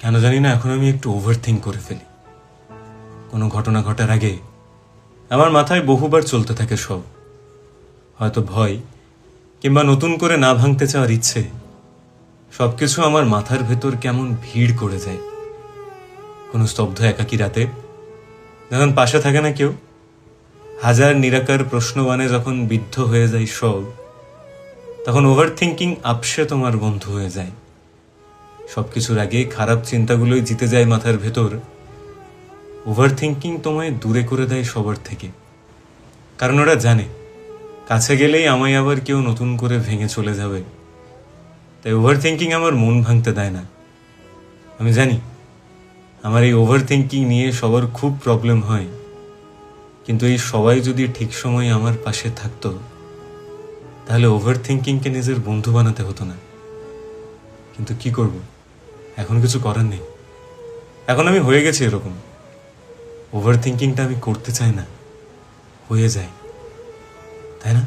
কেন জানি না এখন আমি একটু ওভার থিঙ্ক করে ফেলি। কোনো ঘটনা ঘটার আগে আমার মাথায় বহুবার চলতে থাকে সব, হয়তো ভয় কিংবা নতুন করে না ভাঙতে চাওয়ার ইচ্ছে। সবকিছু আমার মাথার ভেতর কেমন ভিড় করে যায়। কোনো স্তব্ধ একাকী রাতে যখন পাশে থাকে না কেউ, হাজার নিরাকার প্রশ্নবাণে যখন বিদ্ধ হয়ে যায় সব, তখন ওভার থিঙ্কিং আপসে তোমার বন্ধু হয়ে যায়। সবকিছুর আগে খারাপ চিন্তাগুলোই জিতে যায় মাথার ভেতর। ওভার থিঙ্কিং তোমায় দূরে করে দেয় সবার থেকে, কারণ ওরা জানে কাছে গেলেই আমায় আবার কেউ নতুন করে ভেঙে চলে যাবে। তাই ওভার থিঙ্কিং আমার মন ভাঙতে দেয় না। আমি জানি আমার এই ওভার থিঙ্কিং নিয়ে সবার খুব প্রবলেম হয়, কিন্তু এই সবাই যদি ঠিক সময়ে আমার পাশে থাকতো, তাহলে ওভার থিঙ্কিংকে নিজের বন্ধু বানাতে হতো না। কিন্তু কি করব, এখন কিছু করার নেই। এখন আমি হয়ে গেছি এরকম। ওভার থিঙ্কিংটা আমি করতে চাই না, হয়ে যায়, তাই না?